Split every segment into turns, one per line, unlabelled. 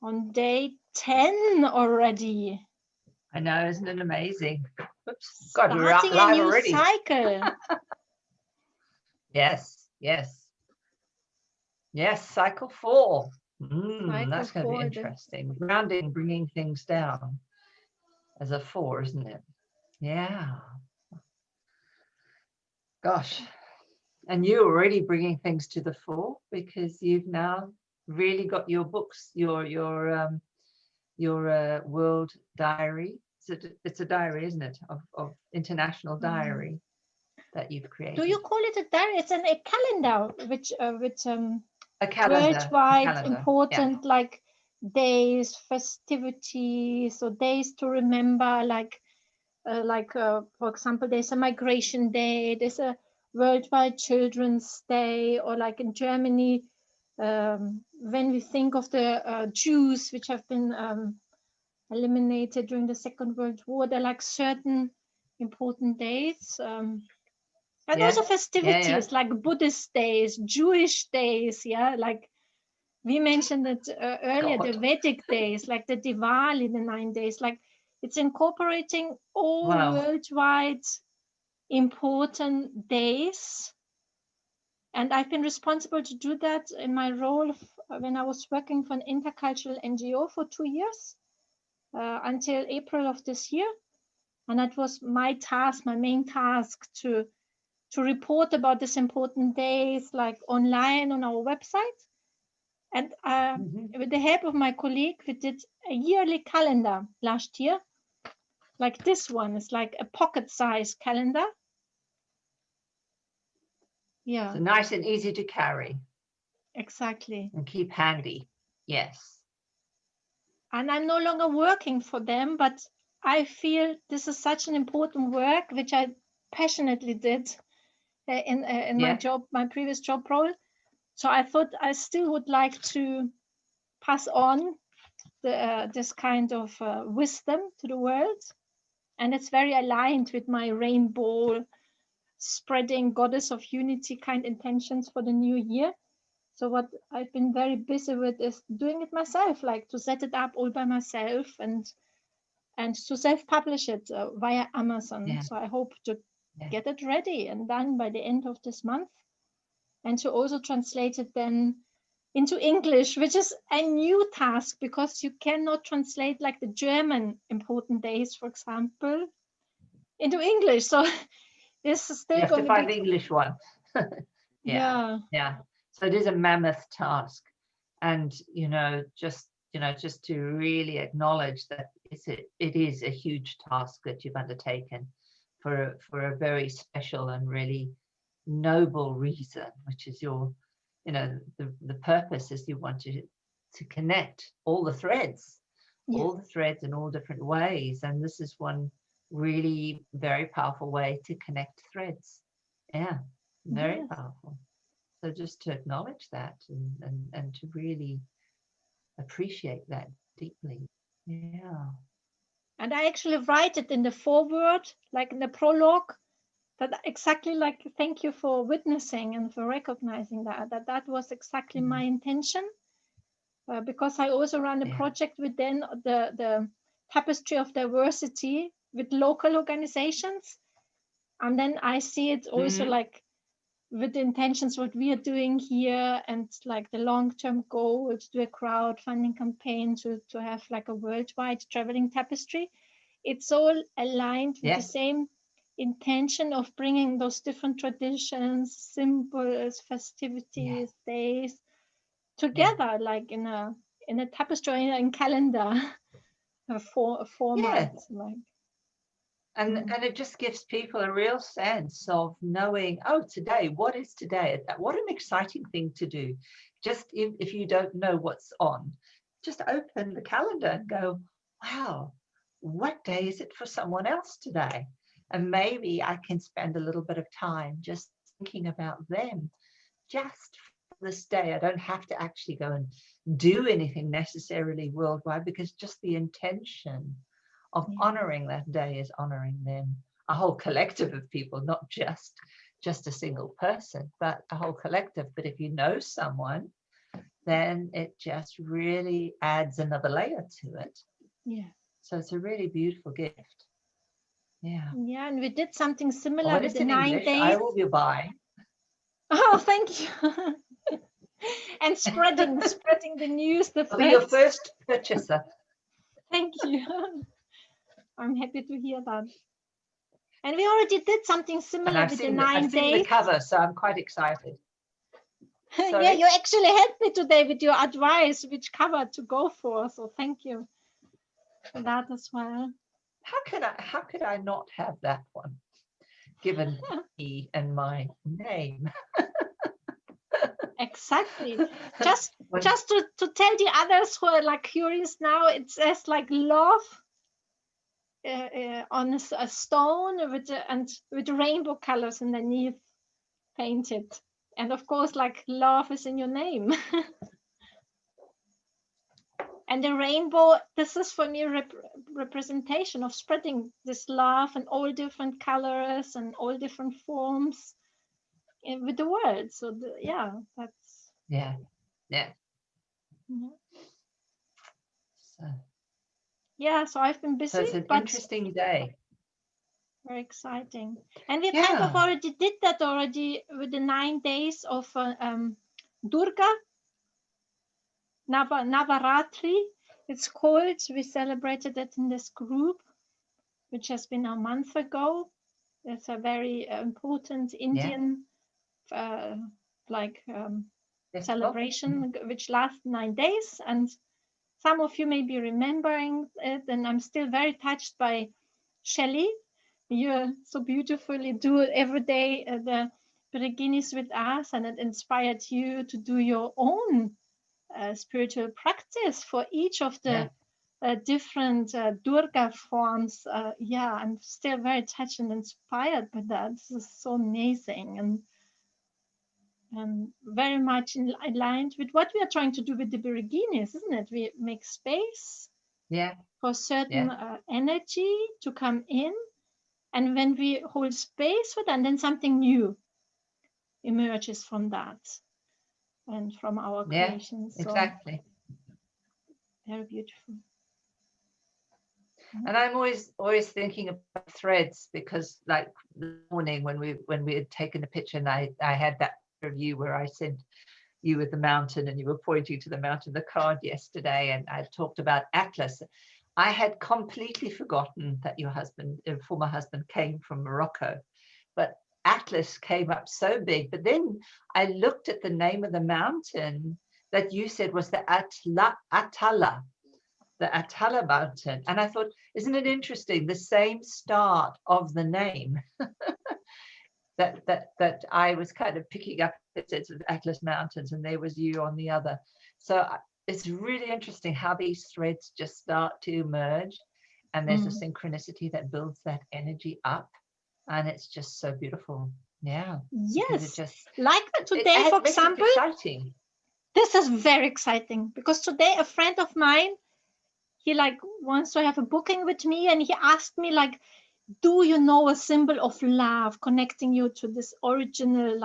on day 10 already.
I know, isn't it amazing? Oops, God, we're
Starting a
live
new
already.
cycle.
Yes, yes. Yes, cycle 4.
Cycle
That's going to be
4.
interesting. Grounding, bringing things down as a 4, isn't it? Yeah. Gosh. And you're already bringing things to the fore because you've now really got your books, your world diary. It's a diary, isn't it? Of international diary that you've created.
Do you call it a diary? It's a calendar, which
A calendar.
worldwide important, like days, festivities, or days to remember. For example, there's a migration day. There's a worldwide children's day, or like in Germany, when we think of the Jews, which have been eliminated during the Second World War, there are like certain important days. And also festivities like Buddhist days, Jewish days, like we mentioned it earlier, the Vedic days, like the Diwali, the 9 days, like it's incorporating all worldwide important days. And I've been responsible to do that in my role when I was working for an intercultural NGO for 2 years until April of this year. And that was my task, my main task, to report about these important days, like online on our website. And with the help of my colleague, we did a yearly calendar last year. Like this one, it's like a pocket-sized calendar. Yeah.
So nice and easy to carry.
Exactly.
And keep handy. Yes.
And I'm no longer working for them, but I feel this is such an important work, which I passionately did in my job, my previous job role. So I thought I still would like to pass on this kind of wisdom to the world. And it's very aligned with my rainbow spreading goddess of unity kind intentions for the new year. So what I've been very busy with is doing it myself, like to set it up all by myself and to self-publish it via Amazon. So I hope to get it ready and done by the end of this month, and to also translate it then into English, which is a new task because you cannot translate like the German important days, for example, into English. So this is still going to
find the English one. Yeah. So it is a mammoth task, and just to really acknowledge that it is a huge task that you've undertaken for a very special and really noble reason, which is your the purpose is you want to connect all the threads in all different ways, and this is one really very powerful way to connect threads. Very powerful. So just to acknowledge that and to really appreciate that deeply.
And I actually write it in the foreword, like in the prologue, that exactly like thank you for witnessing and for recognizing that was exactly my intention, because I also run a project within the tapestry of diversity with local organizations, and then I see it also like with the intentions what we are doing here, and like the long-term goal to do a crowdfunding campaign to have like a worldwide traveling tapestry. It's all aligned with the same intention of bringing those different traditions, symbols, festivities, days together, like in a tapestry, in calendar format.
And it just gives people a real sense of knowing, today, what is today? What an exciting thing to do. Just if you don't know what's on, just open the calendar and go, wow, what day is it for someone else today? And maybe I can spend a little bit of time just thinking about them just for this day. I don't have to actually go and do anything necessarily worldwide, because just the intention of honoring that day is honoring them, a whole collective of people, not just a single person, but a whole collective. But if you know someone then it just really adds another layer to it.
Yeah.
So it's a really beautiful gift. Yeah.
Yeah, and we did something similar
When
with
it's
the
in
9
English,
days.
I will be buying.
Oh, thank you. And spreading the news, the
I'll be your
facts.
first purchaser.
Thank you. I'm happy to hear that. And we already did something similar with the 9
I've seen
days.
the cover, so I'm quite excited.
Yeah, you actually helped me today with your advice, which cover to go for. So thank you for that as well.
How could I not have that one, given me and my name?
Exactly. Just to tell the others who are like curious now, it says like love on a stone with rainbow colors underneath painted, and of course like love is in your name. And the rainbow, this is for me representation of spreading this love in all different colors and all different forms with the world. So that's
yeah.
So I've been busy.
So it's an interesting day.
Very exciting. And we kind of already did that with the 9 days of Durga Navaratri. It's called. We celebrated it in this group, which has been a month ago. It's a very important Indian celebration, which lasts 9 days. And some of you may be remembering it. And I'm still very touched by Shelley. You so beautifully do it every day, the Bereginis with us, and it inspired you to do your own spiritual practice for each of the different Durga forms. I'm still very touched and inspired by that. This is so amazing and very much aligned with what we are trying to do with the Bereginis, isn't it? We make space for certain energy to come in. And when we hold space for that, then something new emerges from that and from our creations. So
exactly.
Very beautiful.
And I'm always thinking about threads, because like this morning when we had taken a picture and I had that review where I sent you with the mountain and you were pointing to the mountain, the card yesterday, and I talked about Atlas. I had completely forgotten that your former husband came from Morocco, but Atlas came up so big. But then I looked at the name of the mountain that you said was the Atala, the Atala mountain. And I thought, isn't it interesting? The same start of the name that I was kind of picking up. It says Atlas Mountains, and there was you on the other. So it's really interesting how these threads just start to emerge, and there's a synchronicity that builds that energy up, and it's just so beautiful. Yeah.
Yes. Like today, for example.
Exciting.
This is very exciting, because today a friend of mine, he wants to have a booking with me, and he asked me do you know a symbol of love connecting you to this original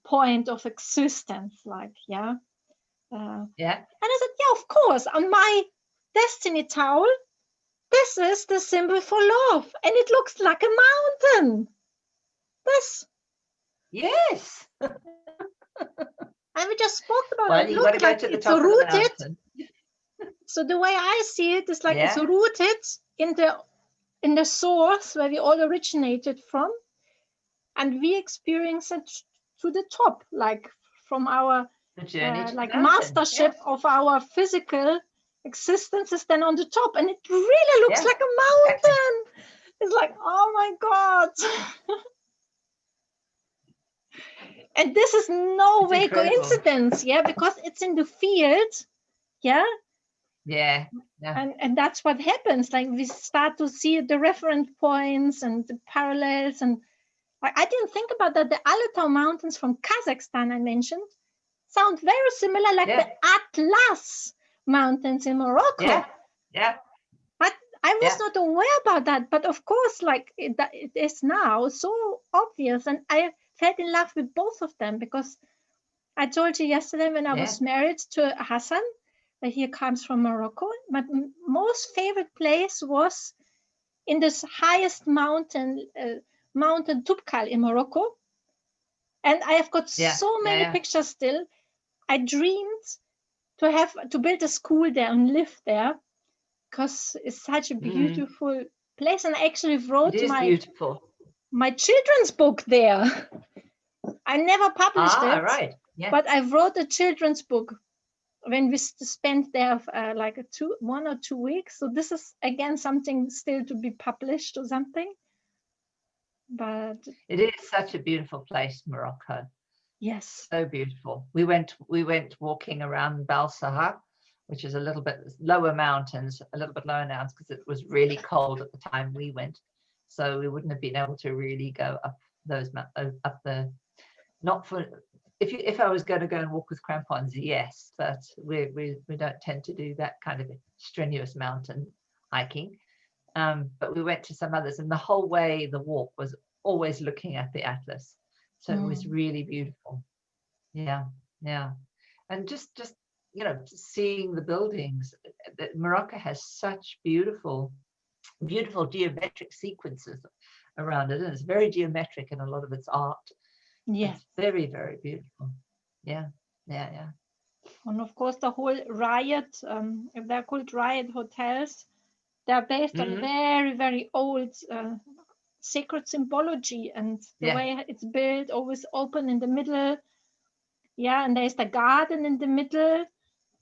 point of existence? And I said, of course, on my destiny towel, this is the symbol for love, and it looks like a mountain. This.
Yes.
And we just spoke about
well,
it.
You got to go to the top
rooted,
of the mountain.
So the way I see it is it's rooted in the source where we all originated from, and we experience it to the top, from our mastership of our physical existence is then on the top, and it really looks like a mountain. Exactly. It's oh my God. And this is no way coincidence, because it's in the field, and that's what happens. We start to see the reference points and the parallels, and I didn't think about that. The Alatau Mountains from Kazakhstan I mentioned sound very similar, the Atlas Mountains in Morocco. But I was not aware about that. But of course, it is now so obvious, and I fell in love with both of them, because I told you yesterday when I was married to Hassan, that he comes from Morocco. My most favorite place was in this highest mountain, Mountain Toubkal in Morocco. And I have got so many pictures still. I dreamed to build a school there and live there because it's such a beautiful place. And I actually wrote my children's book there. I never published it,
right.
but I wrote a children's book when we spent there like 1 or 2 weeks. So this is again something still to be published or something. But
it is such a beautiful place, Morocco.
Yes,
so beautiful. We went walking around Bal Sahar, which is a little bit lower mountains, a little bit lower now because it was really cold at the time we went, so we wouldn't have been able to really go up those up the. Not for if I was going to go and walk with crampons, yes, but we don't tend to do that kind of strenuous mountain hiking. But we went to some others, and the whole way the walk was always looking at the Atlas. So it was really beautiful. Yeah. And just seeing the buildings. Morocco has such beautiful geometric sequences around it, and it's very geometric in a lot of its art.
Yeah.
It's very, very beautiful. Yeah.
And of course the whole riot, if they're called riot hotels, they're based on very, very old sacred symbology, and the way it's built, always open in the middle. Yeah, and there's the garden in the middle,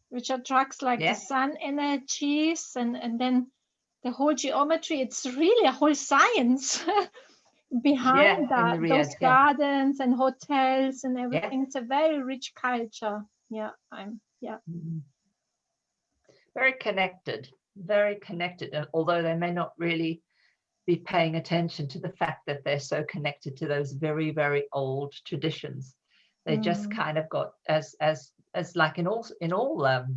which attracts like the sun energies, and then the whole geometry. It's really a whole science behind those gardens and hotels and everything. It's a very rich culture.
Very connected, although they may not really be paying attention to the fact that they're so connected to those very, very old traditions. They just kind of got as like in all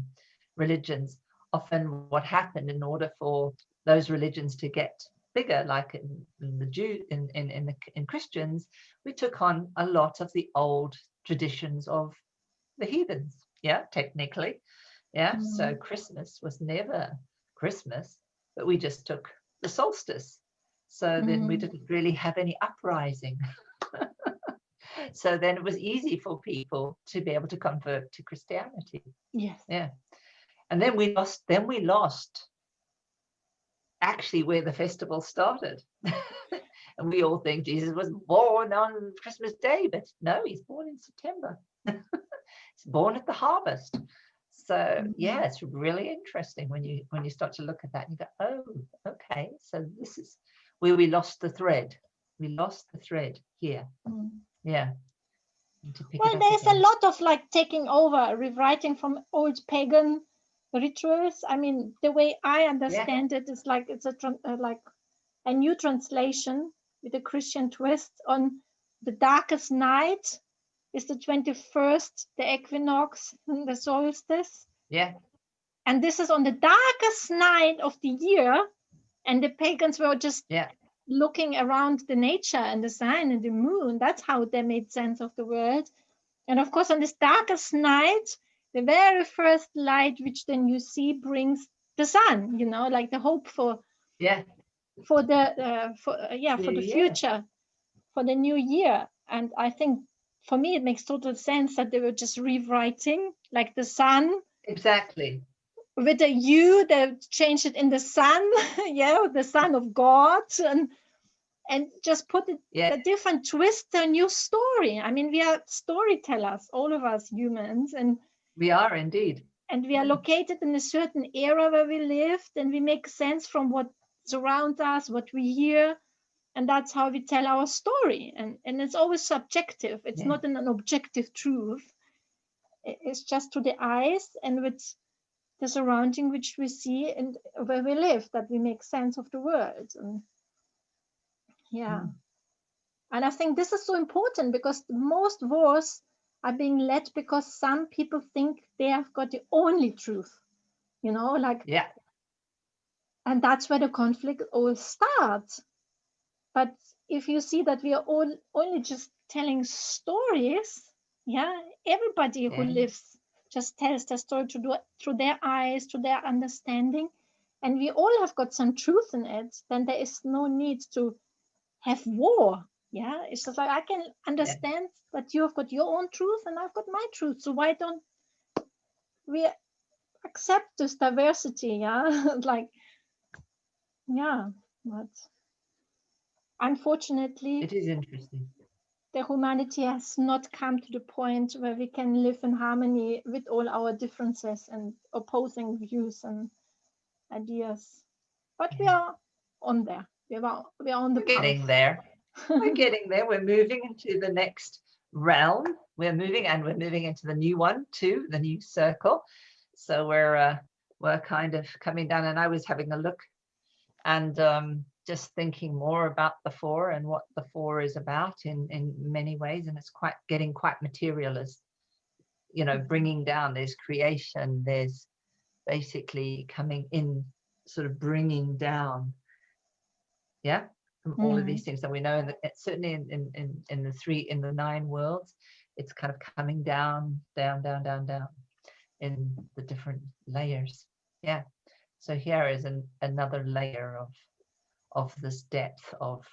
religions, often what happened in order for those religions to get bigger, like in the Jew in Christians, we took on a lot of the old traditions of the heathens. Technically. So Christmas was never Christmas, but we just took the solstice. So then we didn't really have any uprising. So then it was easy for people to be able to convert to Christianity.
Yes.
Yeah. And then we lost actually where the festival started. And we all think Jesus was born on Christmas Day, but no, he's born in September. He's born at the harvest. So it's really interesting when you start to look at that and you go, oh, okay, so this is where we lost the thread. We lost the thread here. Yeah.
Well, there's a lot of like taking over, rewriting from old pagan rituals. I mean, the way I understand it is like it's like a new translation with a Christian twist. On the darkest night is the 21st, the equinox, and the solstice.
Yeah.
And this is on the darkest night of the year, and the pagans were just looking around the nature and the sun and the moon. That's how they made sense of the world. And of course, on this darkest night, the very first light which then you see brings the sun, like the hope for the future, for the new year. And I think for me it makes total sense that they were just rewriting like the sun.
Exactly.
With a U, they changed it in the sun, the Son of God, and just put a different twist, a new story. I mean, we are storytellers, all of us humans, and
we are indeed.
And we are located in a certain era where we lived, and we make sense from what surrounds us, what we hear, and that's how we tell our story. And it's always subjective. It's not an objective truth. It's just to the eyes and with the surrounding which we see and where we live that we make sense of the world. And and I think this is so important because most wars are being led because some people think they have got the only truth, and that's where the conflict all starts. But if you see that we are all only just telling stories, Yeah, everybody who lives just tells their story through their eyes, through their understanding. And we all have got some truth in it. Then there is no need to have war. Yeah, it's just like I can understand that you have got your own truth and I've got my truth. So why don't we accept this diversity? Yeah, like, yeah, but unfortunately,
it is interesting.
the humanity has not come to the point where we can live in harmony with all our differences and opposing views and ideas. But we are on there. We are on the
We're getting there. We're getting there. We're moving into the next realm. We're moving into the new one too, the new circle. So we're kind of coming down, and I was having a look and just thinking more about the four and what the four is about in many ways, and it's getting quite materialist, you know, bringing down. There's creation, there's basically coming in, sort of bringing down, from all of these things that we know, and certainly in the 9 worlds, it's kind of coming down in the different layers. So here is another layer of this depth of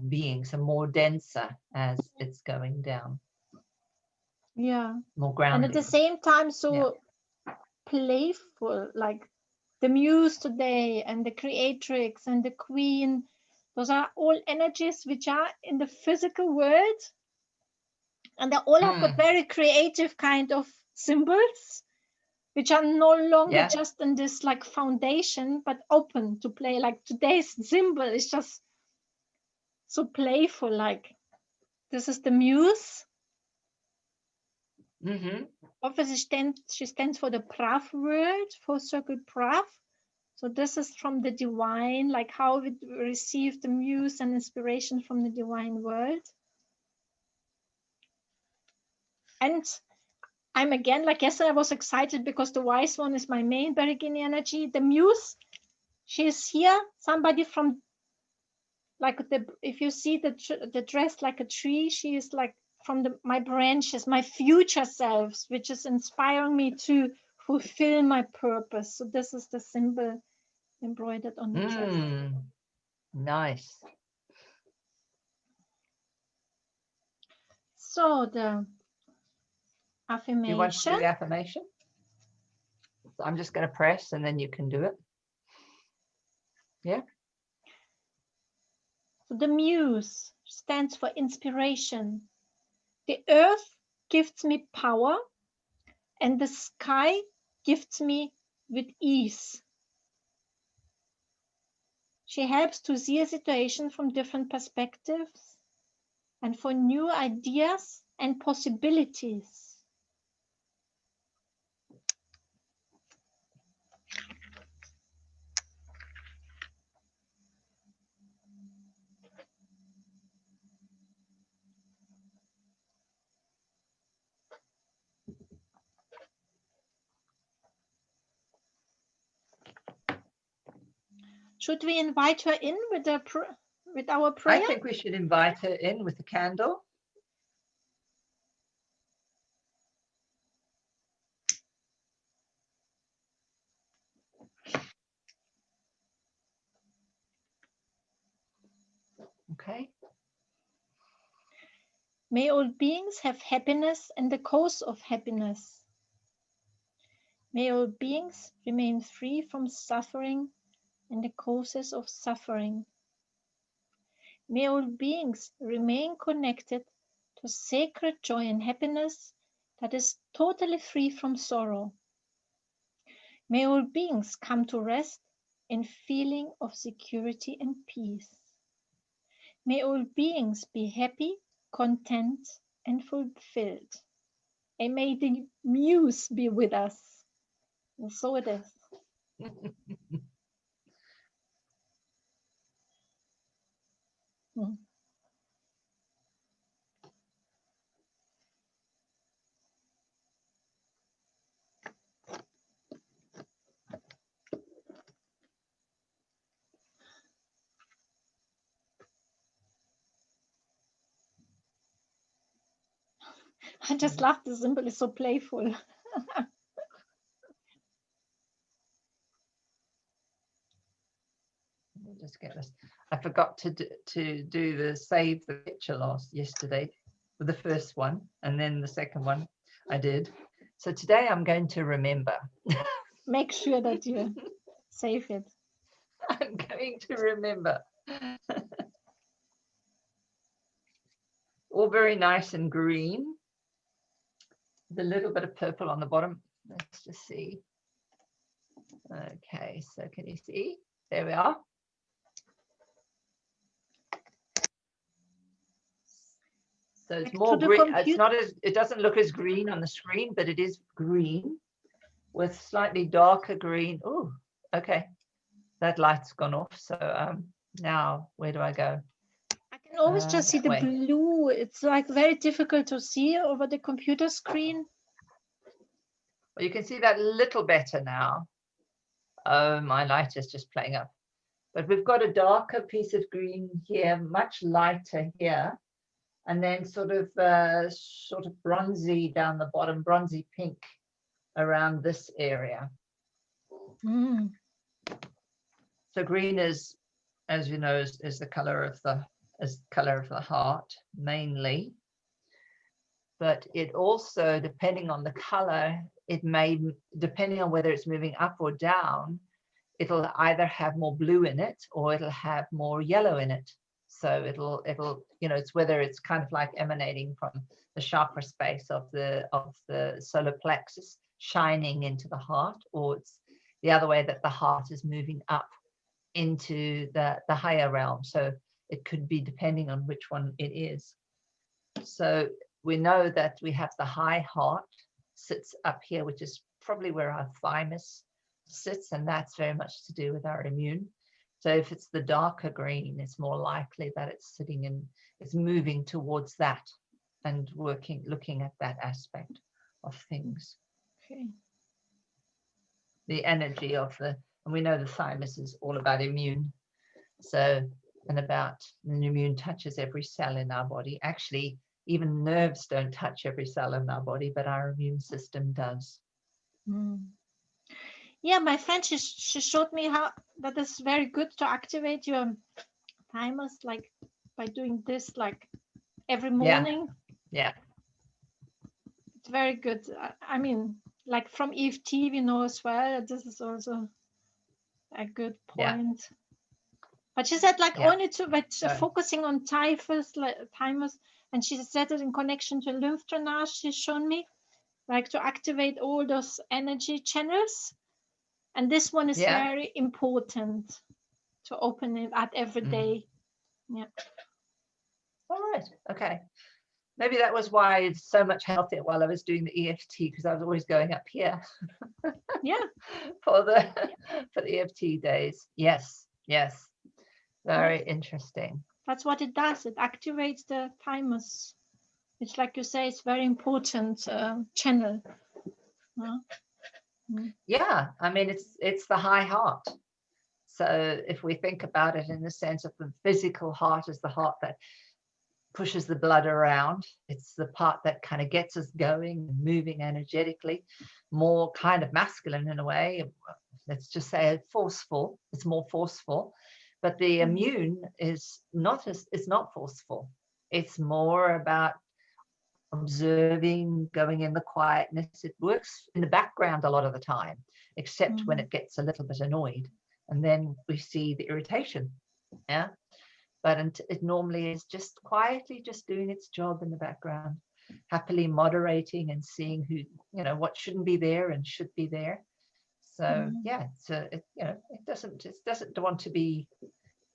being, some more denser as it's going down. More grounded.
And at the same time, so playful, like the Muse today and the Creatrix and the Queen. Those are all energies which are in the physical world, and they all have got very creative kind of symbols, which are no longer just in this like foundation, but open to play. Like today's symbol is just so playful. Like this is the Muse. Obviously, she stands for the Prav word, for circle Prav. So this is from the divine, like how we receive the muse and inspiration from the divine world. And I'm again, like yesterday, I was excited because the wise one is my main Beregini energy. The muse, she's here, somebody from, like if you see the dress like a tree, she is like from my branches, my future selves, which is inspiring me to fulfill my purpose. So this is the symbol embroidered on the dress.
Nice.
So the affirmation.
You want to do the affirmation? So I'm just going to press and then you can do it. Yeah.
So the Muse stands for inspiration. The earth gives me power and the sky gives me with ease. She helps to see a situation from different perspectives and for new ideas and possibilities. Should we invite her in with our prayer?
I think we should invite her in with the candle. Okay.
May all beings have happiness and the cause of happiness. May all beings remain free from suffering and the causes of suffering. May all beings remain connected to sacred joy and happiness that is totally free from sorrow. May all beings come to rest in feeling of security and peace. May all beings be happy, content, and fulfilled. And may the Muse be with us. And so it is. I just love the symbol. It's so playful.
Just get this. I forgot to do the save the picture yesterday with the first one, and then the second one I did. So today I'm going to remember.
Make sure that you save it.
I'm going to remember. All very nice and green. With a little bit of purple on the bottom. Let's just see. Okay, so can you see? There we are. So it's more green. It's not as, it doesn't look as green on the screen, but it is green with slightly darker green. Oh, okay. That light's gone off. So now where do I go?
I can always just see the blue. It's like very difficult to see over the computer screen.
Well, you can see that a little better now. Oh, my light is just playing up. But we've got a darker piece of green here, much lighter here. And then sort of bronzy down the bottom, bronzy pink around this area.
Mm.
So green is, as you know, is the color of the heart mainly. But it also, depending on the color, it may, depending on whether it's moving up or down, it'll either have more blue in it or it'll have more yellow in it. So it'll, you know, it's whether it's kind of like emanating from the chakra space of the solar plexus shining into the heart, or it's the other way, that the heart is moving up into the higher realm. So it could be depending on which one it is. So we know that we have the high heart sits up here, which is probably where our thymus sits, and that's very much to do with our immune. So if it's the darker green, it's more likely that it's sitting in, it's moving towards that and looking at that aspect of things.
Okay.
The energy of and we know the thymus is all about immune. So, and immune touches every cell in our body. Actually, even nerves don't touch every cell in our body, but our immune system does.
Mm. Yeah, my friend, she showed me how that is very good to activate your thymus, like by doing this, like every morning.
Yeah.
It's very good. I mean, like from EFT, we know as well. This is also a good point. Yeah. But she said, like, only focusing on thymus, and she said it in connection to lymph drainage. She's shown me, like, to activate all those energy channels. And this one is very important to open it at every day. Yeah.
All right. Okay. Maybe that was why it's so much healthier while I was doing the EFT, because I was always going up here.
Yeah.
for the EFT days. Yes. Yes. Very interesting.
That's what it does. It activates the thymus. It's like you say, it's very important channel.
Yeah, I mean, it's the high heart. So if we think about it in the sense of the physical heart is the heart that pushes the blood around. It's the part that kind of gets us going, moving energetically, more kind of masculine in a way. Let's just say forceful. It's more forceful. But the immune is not forceful. It's more about observing, going in the quietness. It works in the background a lot of the time, except when it gets a little bit annoyed, and then we see the irritation. Yeah, but it normally is just quietly just doing its job in the background, happily moderating and seeing who, you know, what shouldn't be there and should be there. So yeah, so it doesn't want to be,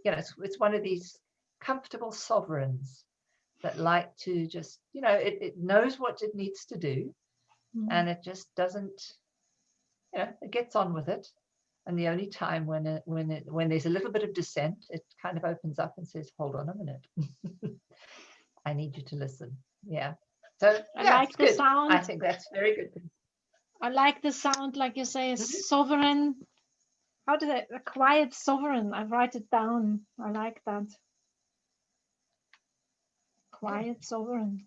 you know, it's one of these comfortable sovereigns that like to just, you know, it knows what it needs to do, and it just doesn't, you know, it gets on with it. And the only time when there's a little bit of dissent, it kind of opens up and says, hold on a minute. I need you to listen. Yeah. So
I like the sound.
I think that's very good.
I like the sound, like you say, sovereign. How did a quiet sovereign? I write it down. I like that. Quiet sovereign.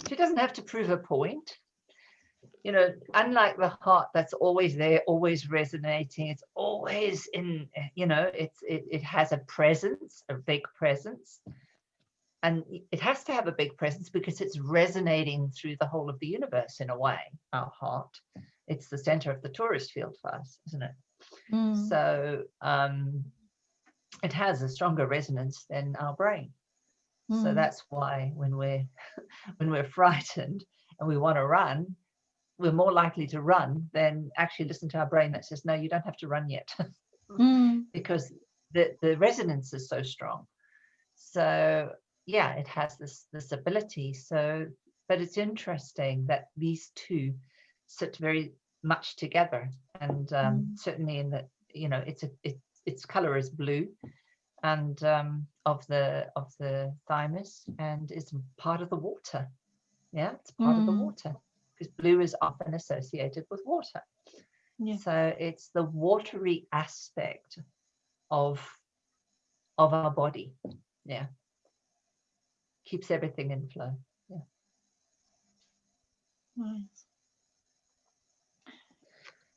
She doesn't have to prove a point. You know, unlike the heart that's always there, always resonating, it's always in, you know, it has a presence, a big presence. And it has to have a big presence because it's resonating through the whole of the universe in a way, our heart. It's the center of the torus field for us, isn't it? So it has a stronger resonance than our brain. So that's why when we're frightened and we want to run, we're more likely to run than actually listen to our brain that says, no, you don't have to run yet. Because the resonance is so strong. So yeah, it has this ability. So, but it's interesting that these two sit very much together, and certainly in the, you know, its color is blue, and of the thymus, and is part of the water. Yeah, it's part of the water, because blue is often associated with water. Yeah. So it's the watery aspect of our body. Yeah. Keeps everything in flow. Yeah.
Nice.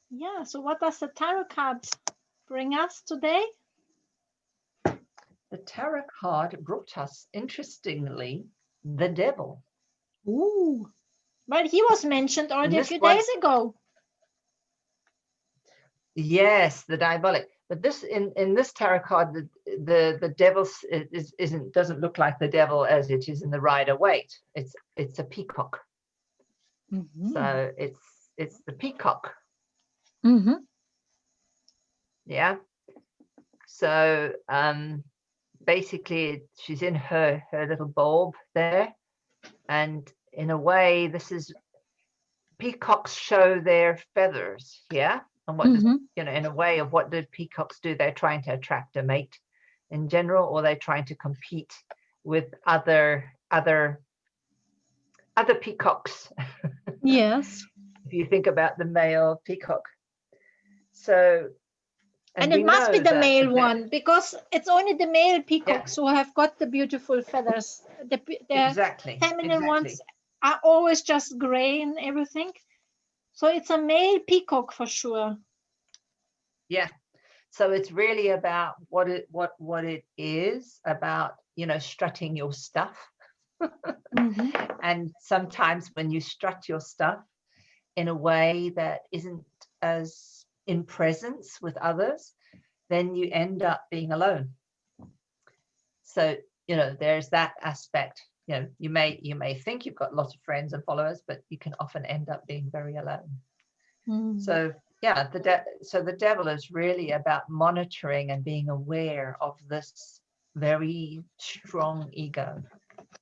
Yeah, so what does the tarot card bring us today?
The tarot card brought us, interestingly, the devil.
Ooh. But he was mentioned already a few days ago.
Yes, the diabolic. But this in this tarot card, the devil doesn't look like the devil as it is in the Rider-Waite. It's a peacock. So it's the peacock. Yeah. So basically she's in her little bulb there, and in a way this is, peacocks show their feathers. Yeah. And what does, you know, in a way of what do peacocks do? They're trying to attract a mate in general, or they're trying to compete with other peacocks.
Yes.
If you think about the male peacock. So,
and it must be the male one, because it's only the male peacocks who have got the beautiful feathers. The feminine ones are always just gray and everything. So it's a male peacock for sure.
Yeah. So it's really about what it is about, you know, strutting your stuff. And sometimes when you strut your stuff in a way that isn't as in presence with others, then you end up being alone. So, you know, there's that aspect. You know, you may think you've got lots of friends and followers, but you can often end up being very alone. So yeah, the devil is really about monitoring and being aware of this very strong ego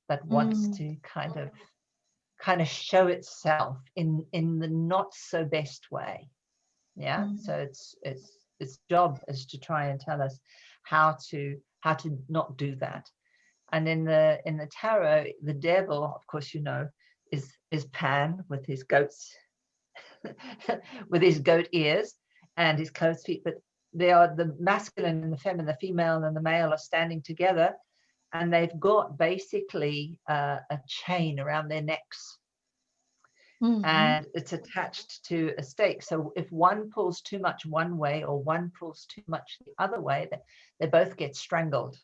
that wants to kind of show itself in the not so best way. Yeah. So its job is to try and tell us how to not do that. And in the tarot, the devil, of course, you know, is Pan with his goats with his goat ears and his closed feet, but they are the masculine and the feminine, the female and the male are standing together, and they've got basically a chain around their necks. And it's attached to a stake. So if one pulls too much one way or one pulls too much the other way, they both get strangled.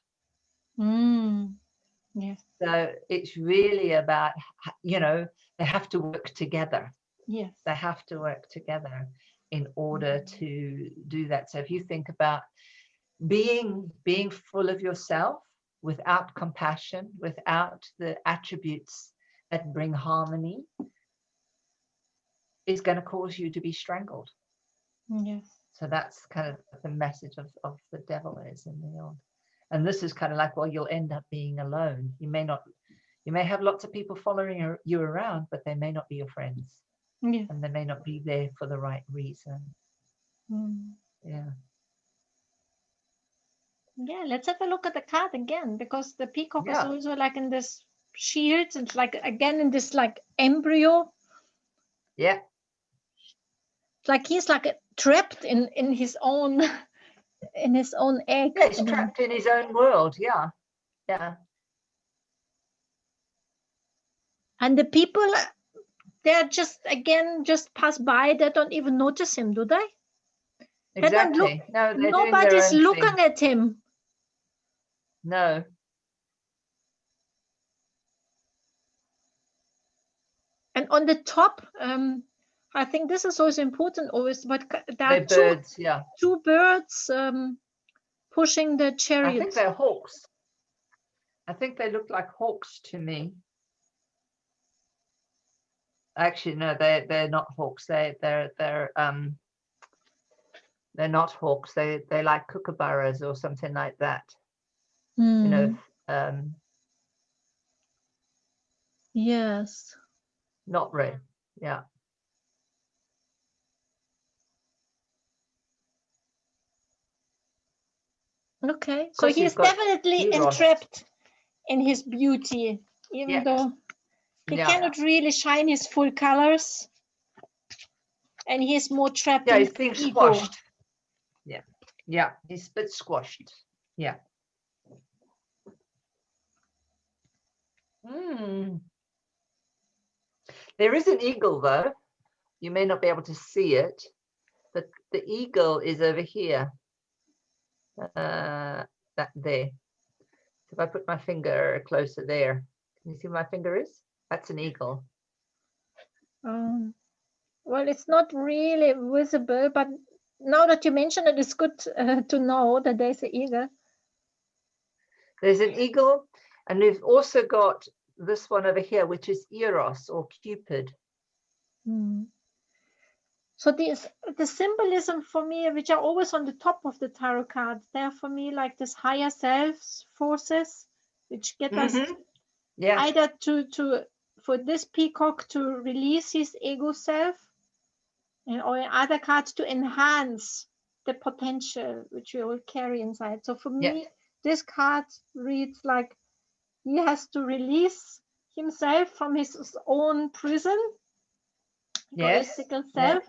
Yes.
So it's really about, you know, they have to work together.
Yes.
They have to work together in order to do that. So if you think about being full of yourself without compassion, without the attributes that bring harmony, is going to cause you to be strangled.
Yes.
So that's kind of the message of the devil is in the old. And this is kind of like, well, you'll end up being alone. You may have lots of people following you around, but they may not be your friends.
Yeah.
And they may not be there for the right reason. Yeah.
Yeah, let's have a look at the card again, because the peacock is also like in this shield, and like again in this like embryo.
Yeah.
It's like he's like trapped in his own egg.
Yeah, he's trapped in his own world. Yeah. Yeah.
And the people, they're just pass by. They don't even notice him, do they?
Exactly.
They don't look.
No, they're
nobody's
doing their own
looking
thing.
at him.
No.
And on the top, I think this is also important always, but there are
birds,
two birds pushing the chariot.
I think they're hawks. I think they look like hawks to me. Actually, no, they're not hawks. They're not hawks. They like kookaburras or something like that. You know.
Yes.
Not red. Yeah.
Okay, so he's definitely entrapped in his beauty, even though he cannot really shine his full colors, and he's more trapped in
he's being
ego.
Squashed. Yeah, he's a bit squashed. Yeah. There is an eagle, though. You may not be able to see it, but the eagle is over here. That there. If I put my finger closer there, can you see where my finger is? That's an eagle.
Well, it's not really visible, but now that you mention it, it's good to know that there's an eagle.
There's an eagle, and we've also got this one over here, which is Eros or Cupid.
So the symbolism for me, which are always on the top of the tarot cards, they're for me like this higher self forces, which get us either for this peacock to release his ego self, or in other cards to enhance the potential which we all carry inside. So for me, this card reads like he has to release himself from his own prison, egoistical self,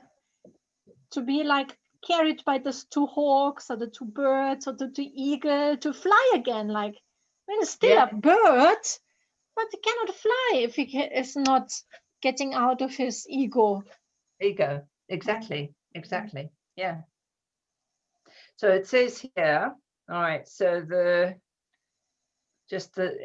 to be like carried by those two hawks or the two birds or the two eagle to fly again. Like, I mean, it's still a bird, but he cannot fly if he is not getting out of his ego.
Exactly. Yeah. So it says here, all right, so the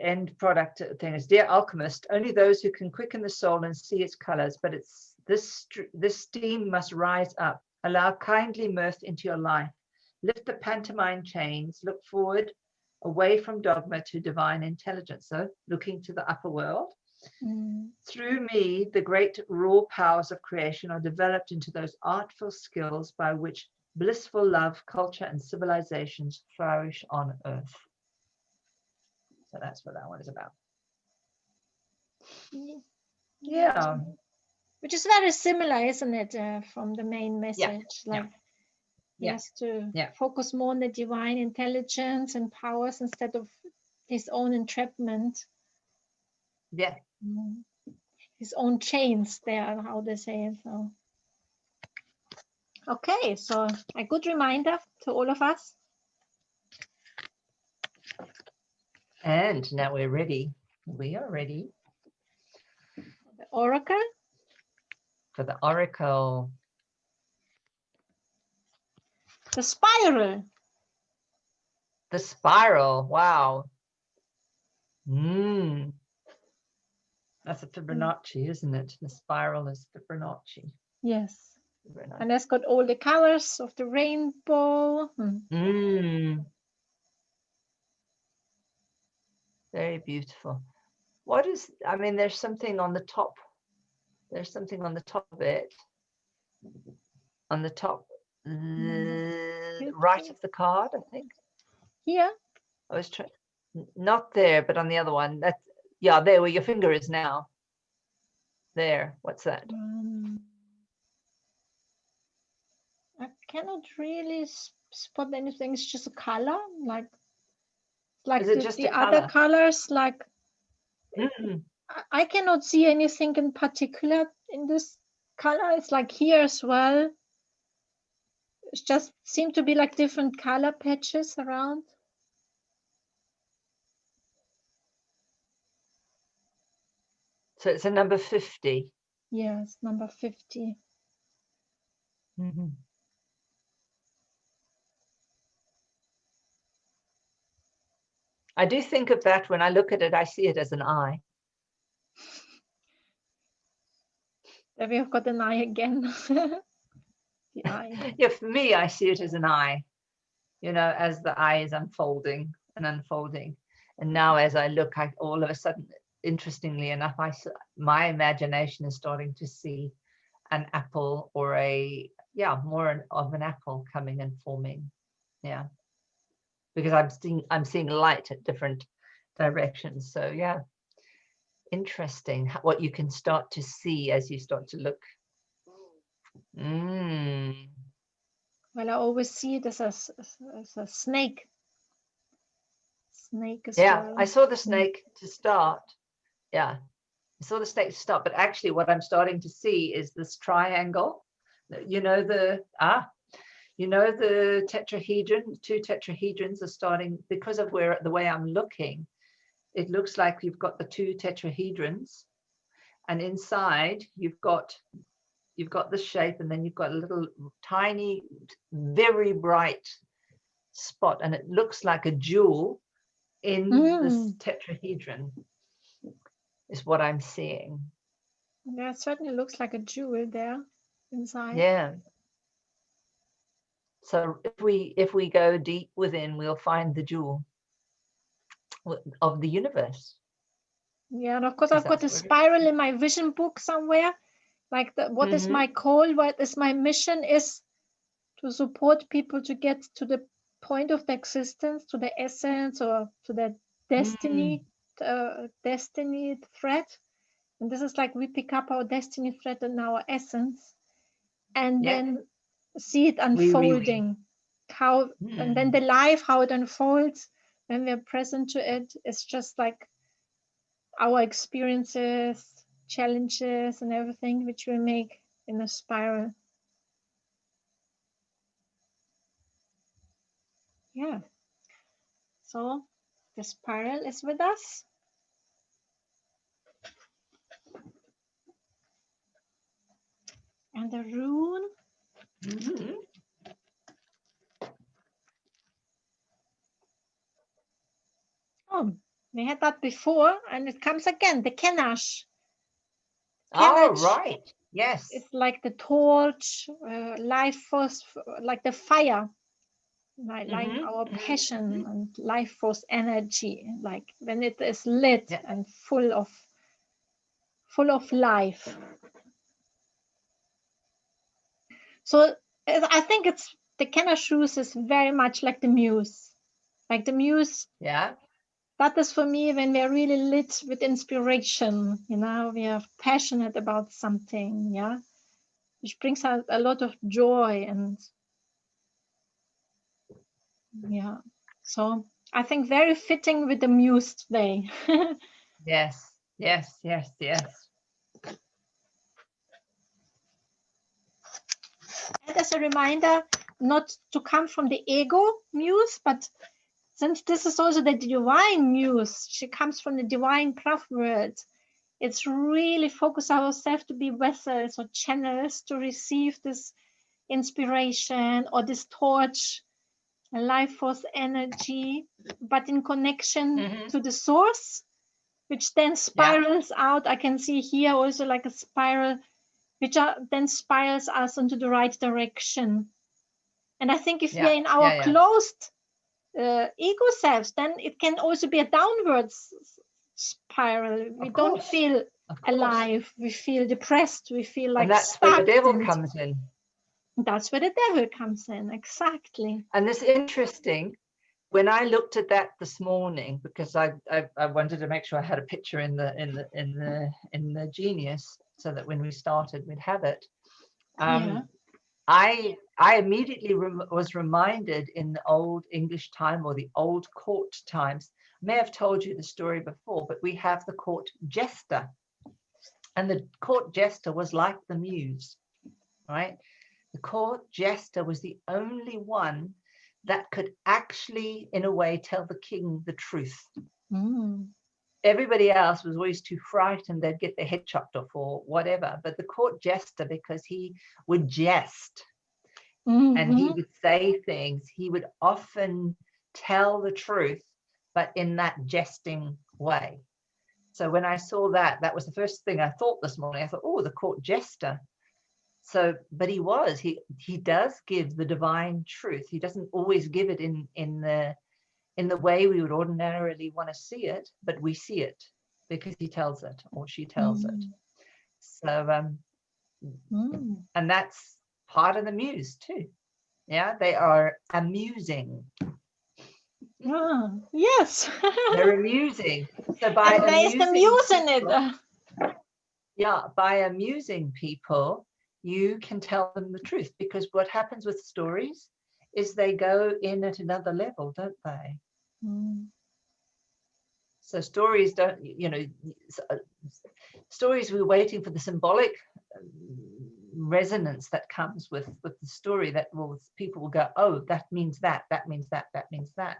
end product thing is, dear alchemist, only those who can quicken the soul and see its colors, but it's this steam must rise up. Allow kindly mirth into your life. Lift the pantomime chains. Look forward, away from dogma to divine intelligence. So looking to the upper world. Through me, the great raw powers of creation are developed into those artful skills by which blissful love, culture, and civilizations flourish on earth. So that's what that one is about. Yeah.
Which is very similar, isn't it, from the main message? He has to focus more on the divine intelligence and powers instead of his own entrapment.
Yeah.
His own chains there, how they say it. So. Okay, so a good reminder to all of us.
And now we're ready. We are ready.
The oracle.
For the oracle.
The spiral.
The spiral. Wow. That's a Fibonacci, isn't it? The spiral is Fibonacci.
Yes. And that's got all the colors of the rainbow.
Very beautiful. There's something on the top. There's something on the top of it. On the top, right of the card, I think.
Here?
I was trying, not there, but on the other one. That's, there where your finger is now. There, what's that?
I cannot really spot anything. It's just a color, like the other colors. Like I cannot see anything in particular in this color. It's like here as well. It just seem to be like different color patches around.
So it's a number 50.
Yes, number 50.
Mm-hmm. I do think of that when I look at it, I see it as an eye.
There we have got an eye again. The eye.
Yeah, for me, I see it as an eye, you know, as the eye is unfolding and unfolding. And now as I look, I all of a sudden, interestingly enough, my imagination is starting to see an apple or more of an apple coming and forming. Yeah. Because I'm seeing light at different directions. So yeah, interesting what you can start to see as you start to look.
Well, I always see it as a snake. Snake as
well. I saw the
Mm.
snake to start. Yeah, I saw the snake to start, but actually what I'm starting to see is this triangle. You know the tetrahedron. Two tetrahedrons are starting because of the way I'm looking. It looks like you've got the two tetrahedrons, and inside you've got the shape, and then you've got a little tiny, very bright spot, and it looks like a jewel in this tetrahedron is what I'm seeing.
Yeah, it certainly looks like a jewel there inside.
Yeah. So if we go deep within, we'll find the jewel of the universe.
Yeah, and of course I've got a spiral in my vision book somewhere. Like what is my call? What is my mission? Is to support people to get to the point of the existence, to the essence, or to the destiny, destiny thread. And this is like we pick up our destiny thread and our essence, and then see it unfolding. And then the life, how it unfolds when we're present to it, is just like our experiences, challenges, and everything which we make in a spiral. Yeah. So the spiral is with us. And the rune. Oh, we had that before, and it comes again, the Kenash.
Oh, right. Yes.
It's like the torch, life force, like the fire, like our passion and life force energy, like when it is lit and full of life. So I think it's the Kenash is very much like the Muse. Like the Muse.
Yeah.
That is for me when we're really lit with inspiration, you know, we are passionate about something, yeah, which brings out a lot of joy. And yeah, so I think very fitting with the Muse today.
Yes.
And as a reminder, not to come from the ego Muse, but since this is also the divine Muse, she comes from the divine Prav world. It's really focus ourselves to be vessels or channels to receive this inspiration or this torch, life force energy, but in connection to the source, which then spirals out. I can see here also like a spiral, which then spirals us into the right direction. And I think if we are in our closed ego selves, then it can also be a downwards spiral. We don't feel alive. We feel depressed. We feel like, and
that's
stuck.
where the devil comes in.
That's where the devil comes in, exactly.
And it's interesting. When I looked at that this morning, because I wanted to make sure I had a picture in the Genius, so that when we started, we'd have it. I immediately was reminded in the old English time, or the old court times. I may have told you the story before, but we have the court jester, and the court jester was like the Muse, right? The court jester was the only one that could actually, in a way, tell the king the truth. everybody else was always too frightened they'd get their head chopped off or whatever. But the court jester, because he would jest and he would say things, he would often tell the truth, but in that jesting way. So when I saw that, that was the first thing I thought this morning. I thought, oh, the court jester. So, but he does give the divine truth. He doesn't always give it in the way we would ordinarily want to see it, but we see it because he tells it or she tells it. So, and that's part of the muse too. Yeah, they are amusing.
Yes.
They're amusing. So
there's the muse in it.
Yeah, by amusing people, you can tell them the truth, because what happens with stories is they go in at another level, don't they? So stories don't, stories, we're waiting for the symbolic resonance that comes with the story, that people will go, oh, that means that means that means that.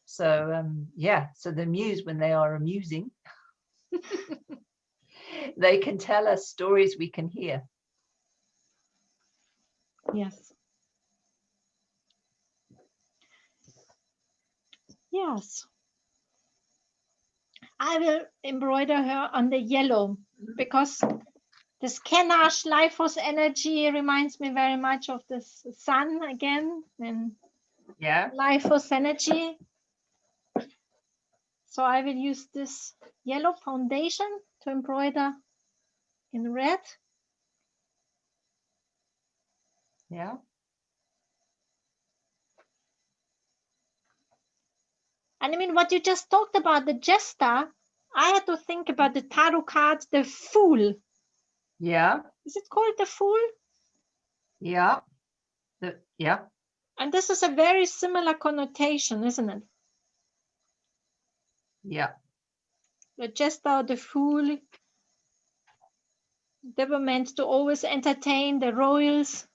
So so the muse, when they are amusing, they can tell us stories we can hear.
Yes. Yes. I will embroider her on the yellow, because this Kenash life force energy reminds me very much of the sun again, and life force energy. So I will use this yellow foundation to embroider in red.
Yeah.
And I mean, what you just talked about, the jester, I had to think about the tarot cards, the Fool.
Yeah.
Is it called the Fool?
Yeah. Yeah.
And this is a very similar connotation, isn't it?
Yeah.
The jester, the Fool, they were meant to always entertain the royals,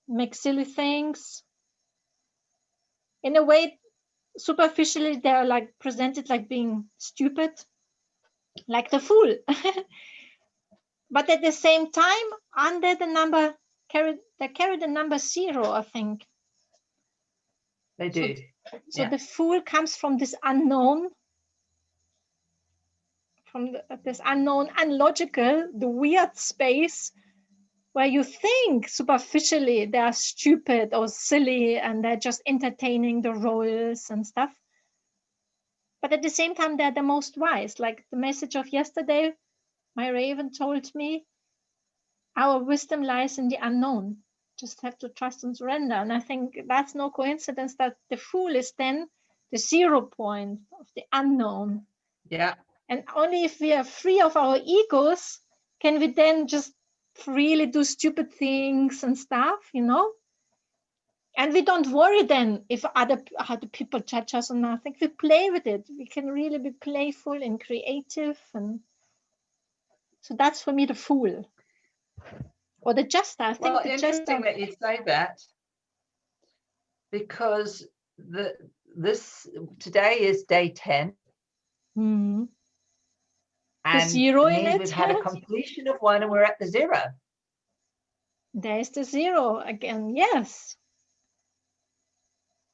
make silly things. In a way, superficially, they're like presented like being stupid, like the Fool. But at the same time, under the number, they carry the number 0, I think.
They do.
So the Fool comes from this unknown, this unknown, unlogical, the weird space where you think superficially they're stupid or silly and they're just entertaining the royals and stuff. But at the same time, they're the most wise. Like the message of yesterday, my raven told me, our wisdom lies in the unknown. Just have to trust and surrender. And I think that's no coincidence that the Fool is then the 0 point of the unknown.
Yeah.
And only if we are free of our egos can we then just freely do stupid things and stuff, And we don't worry then if other people judge us or nothing. We play with it. We can really be playful and creative. And so that's for me the Fool. Or the jester. I think the
interesting
jester.
that you say that, because today is day 10.
And
the
0 in it.
We've had a completion of 1 and we're at the 0.
There's the 0 again. Yes.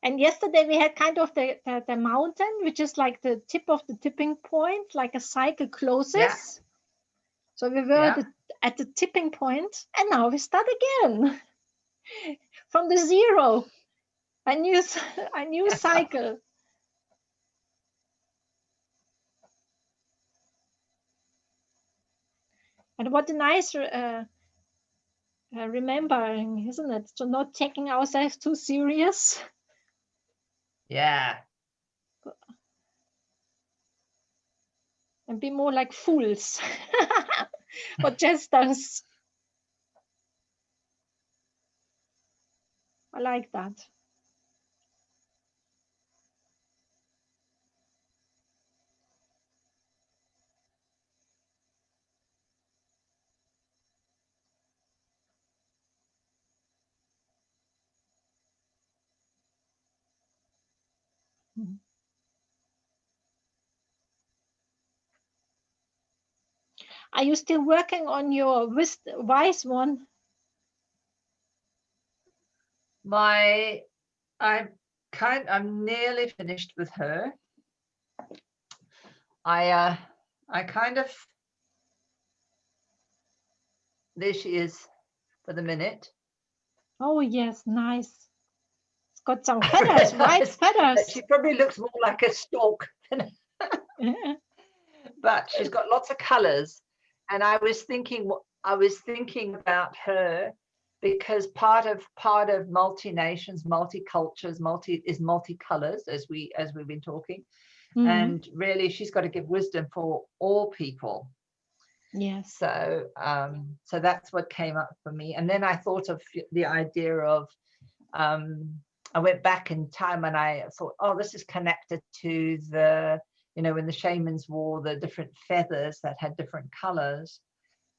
And yesterday we had kind of the mountain, which is like the tip of the tipping point, like a cycle closes. Yeah. So we were at the tipping point, and now we start again from the 0, a new cycle. And what a nice remembering, isn't it? To not taking ourselves too serious.
Yeah.
And be more like fools or jesters. I like that. Are you still working on your wise one?
I'm nearly finished with her. I kind of, there she is for the minute.
Oh yes, nice. It's got some feathers, white feathers.
She probably looks more like a stork than but she's got lots of colors. And I was thinking about her because part of multi-nations, multicultures, multicolors, as we've been talking. Mm-hmm. And really she's got to give wisdom for all people.
Yes.
So that's what came up for me. And then I thought of the idea of I went back in time and I thought, oh, this is connected to the, when the shamans wore the different feathers that had different colors.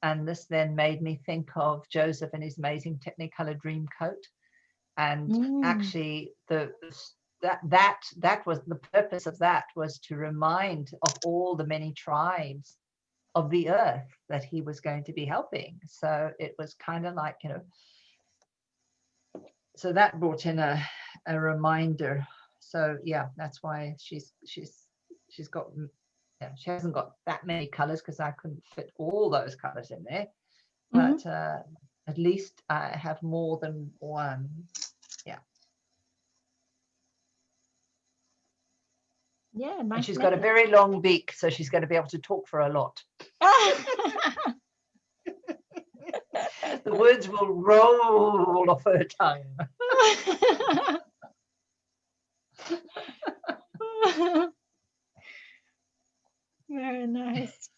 And this then made me think of Joseph and his amazing Technicolor dream coat. And actually that was the purpose of that, was to remind of all the many tribes of the earth that he was going to be helping. So it was kind of like, so that brought in a reminder. So yeah, that's why she's got, she hasn't got that many colors because I couldn't fit all those colors in there. But at least I have more than one. Yeah.
Yeah, nice.
And she's got a very long beak, so she's going to be able to talk for a lot. The words will roll off her tongue.
Very nice.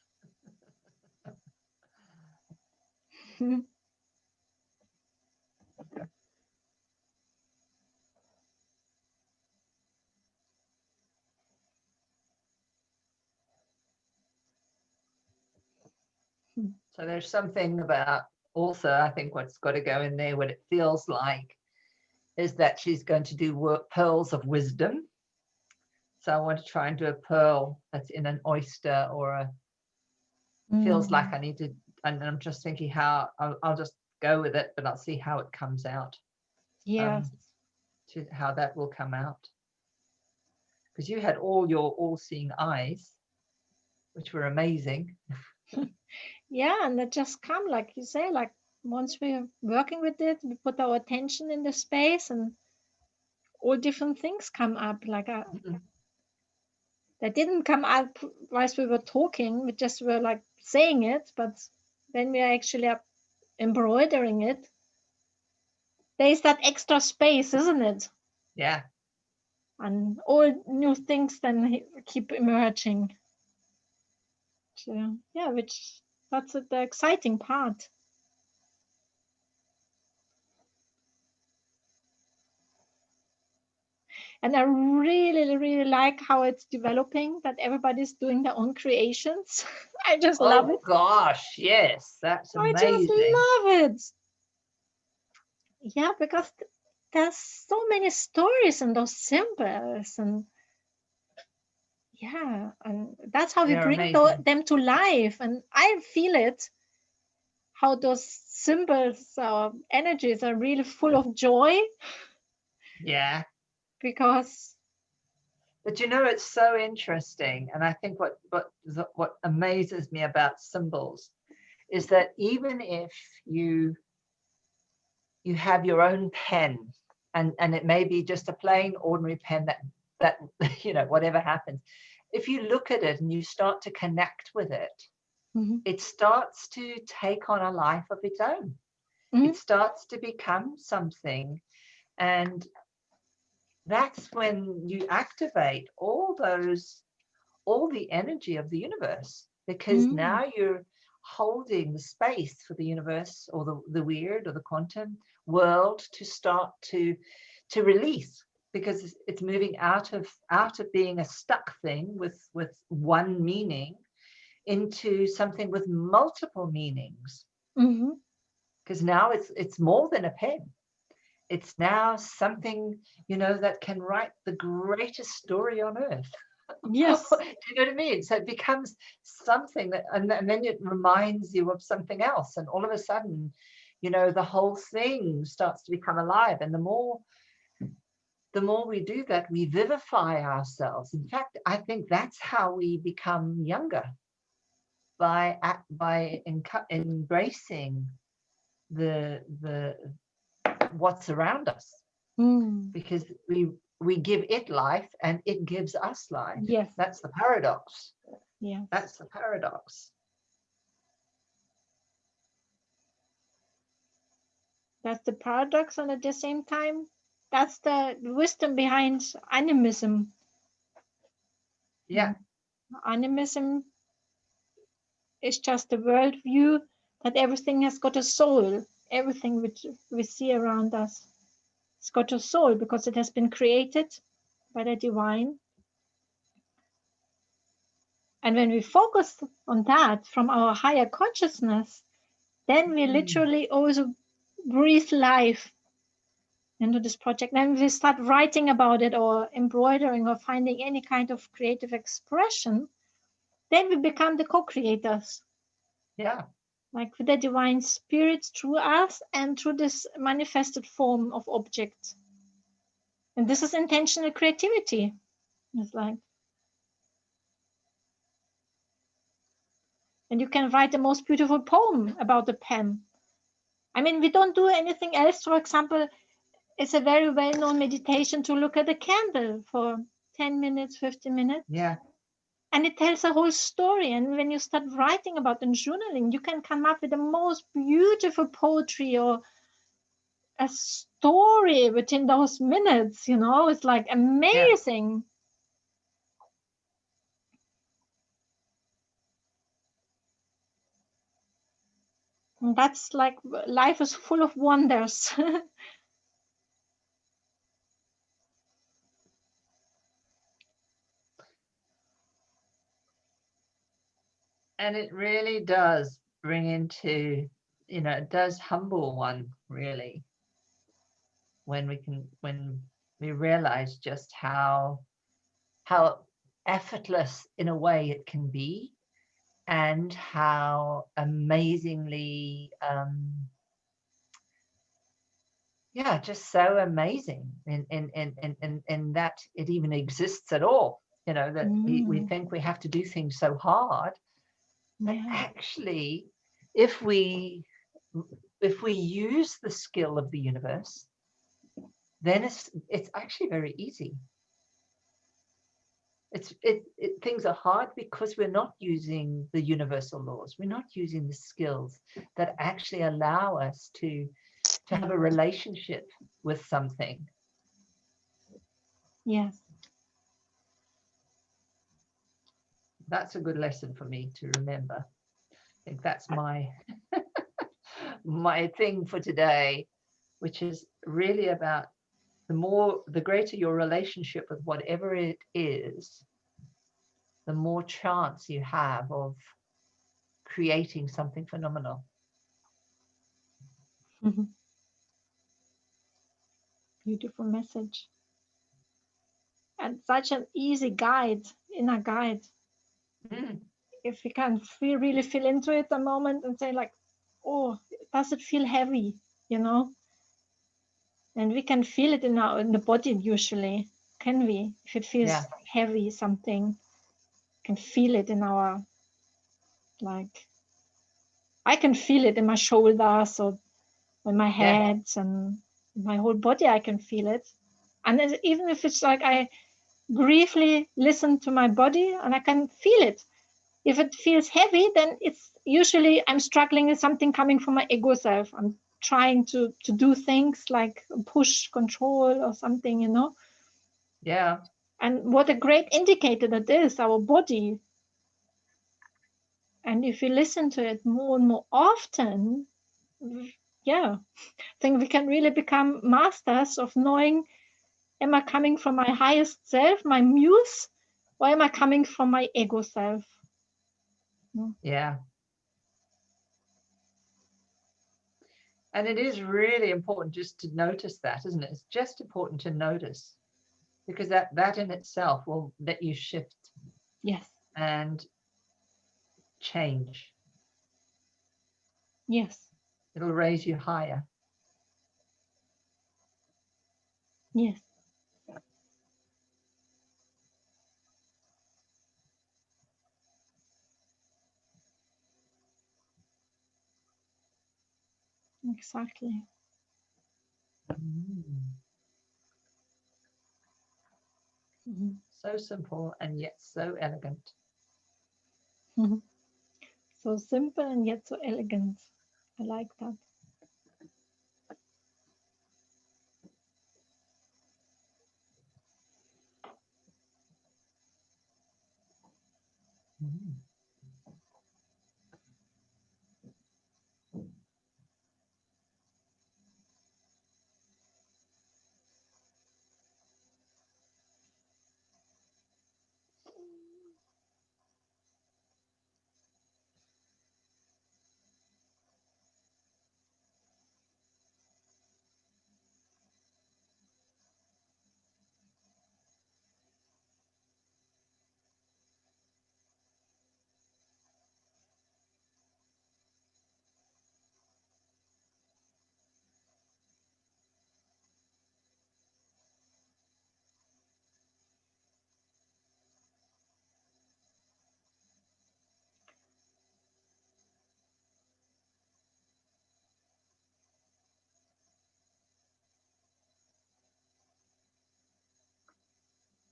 So there's something about also, I think what's got to go in there, what it feels like, is that she's going to do pearls of wisdom. So I want to try and do a pearl that's in an oyster or a, feels like I need to, and I'm just thinking how, I'll just go with it, but I'll see how it comes out.
Yes.
To how that will come out. Because you had all your all-seeing eyes, which were amazing.
Yeah, and it just come, like you say, like once we're working with it, we put our attention in the space and all different things come up. Like that didn't come up whilst we were talking, we just were like saying it, but when we are actually embroidering it, there's that extra space, isn't it?
Yeah.
And all new things then keep emerging. So, yeah, that's the exciting part. And I really, really like how it's developing, that everybody's doing their own creations. I just love it.
Oh gosh, yes, that's amazing.
I just love it. Yeah, because there's so many stories in those symbols, and yeah, and that's how we bring them to life. And I feel it, how those symbols or energies are really full of joy.
Yeah.
Because,
but it's so interesting, and I think what amazes me about symbols is that even if you have your own pen, and it may be just a plain ordinary pen that whatever happens, if you look at it and you start to connect with it, it starts to take on a life of its own. It starts to become something, and that's when you activate all the energy of the universe, because now you're holding the space for the universe or the weird or the quantum world to start to release, because it's moving out of being a stuck thing with one meaning into something with multiple meanings. Because now it's more than a pen. It's now something, that can write the greatest story on earth.
Yes.
Do you know what I mean? So it becomes something that, and then it reminds you of something else. And all of a sudden, you know, the whole thing starts to become alive. And the more we do that, we vivify ourselves. In fact, I think that's how we become younger, by embracing the what's around us, because we give it life and it gives us life.
Yes.
That's the paradox.
Yeah.
That's the paradox.
That's the paradox, and at the same time, that's the wisdom behind animism.
Yeah.
Animism is just a worldview that everything has got a soul. Everything which we see around us, it's got a soul because it has been created by the divine. And when we focus on that from our higher consciousness, then we literally also breathe life into this project. Then we start writing about it or embroidering or finding any kind of creative expression. Then we become the co-creators.
Yeah.
Like with the divine spirit through us and through this manifested form of objects. And this is intentional creativity. It's like, and you can write the most beautiful poem about the pen. I mean, we don't do anything else. For example, it's a very well-known meditation to look at a candle for 10 minutes, 15 minutes.
Yeah.
And it tells a whole story. And when you start writing about and journaling, you can come up with the most beautiful poetry or a story within those minutes, you know, it's like amazing. Yeah. And that's like life is full of wonders.
And it really does bring into, you know, it does humble one, really, when we realize just how effortless in a way it can be, and how amazingly just so amazing in that it even exists at all, you know, that we think we have to do things so hard. But actually, if we use the skill of the universe, then it's actually very easy. Things are hard because we're not using the universal laws. We're not using the skills that actually allow us to have a relationship with something.
Yes.
That's a good lesson for me to remember. I think that's my my thing for today, which is really about the greater your relationship with whatever it is, the more chance you have of creating something phenomenal.
Beautiful message. And such an easy guide, inner guide. If we can really feel into it a moment and say like, oh, does it feel heavy, you know? And we can feel it in the body usually, can we? If it feels heavy, something, can feel it in our, like, I can feel it in my shoulders or in my head and my whole body. I can feel it. And even if it's like I briefly listen to my body and I can feel it. If it feels heavy, then it's usually I'm struggling with something coming from my ego self. I'm trying to do things like push, control or something, you know.
Yeah.
And what a great indicator that is, our body. And if we listen to it more and more often, I think we can really become masters of knowing, am I coming from my highest self, my muse, or am I coming from my ego self?
Yeah. And it is really important just to notice that, isn't it? It's just important to notice, because that in itself will let you shift
Yes.
And change.
Yes.
It'll raise you higher.
Yes. Exactly. Mm-hmm.
So simple and yet so elegant.
Mm-hmm. So simple and yet so elegant. I like that.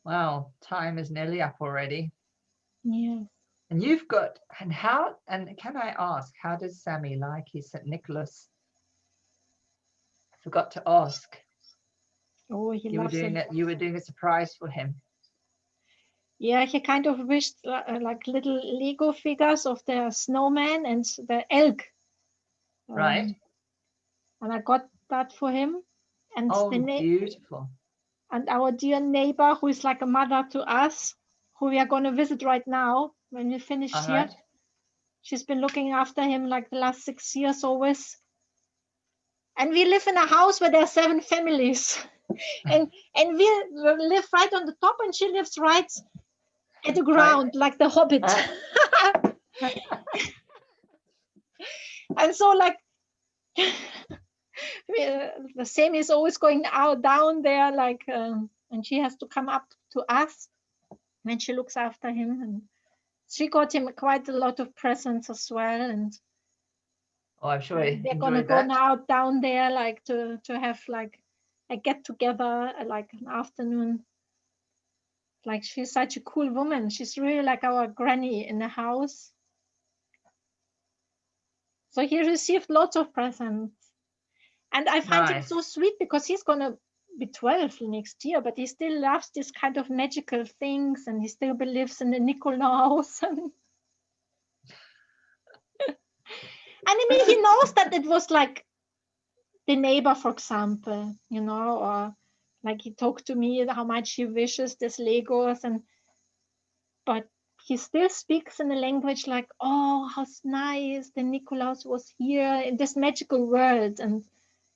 Wow, time is nearly up already.
Yes.
And can I ask, how does Sammy like his St. Nicholas? I forgot to ask.
Oh, he
You were
loves
doing
it.
it. You were doing a surprise for him.
Yeah, he kind of wished like little Lego figures of the snowman and the elk.
Right.
And I got that for him. And
Oh, beautiful.
And our dear neighbor, who is like a mother to us, who we are going to visit right now when we finish
All
here.
right.
She's been looking after him like the last 6 years always. And we live in a house where there are 7 families. and we live right on the top, and she lives right at the ground, like the Hobbit. And so like the same is always going out down there, like and she has to come up to us when she looks after him. And she got him quite a lot of presents as well. And
I'm sure he
they're gonna
enjoyed
go
that.
now down there, like to have like a get together, like an afternoon. Like she's such a cool woman. She's really like our granny in the house. So he received lots of presents. And I find him so sweet because he's gonna be 12 next year, but he still loves this kind of magical things, and he still believes in the Nikolaus. And I mean, he knows that it was like the neighbor, for example, or like he talked to me how much he wishes this Legos, but he still speaks in a language like, oh, how nice the Nikolaus was here in this magical world. And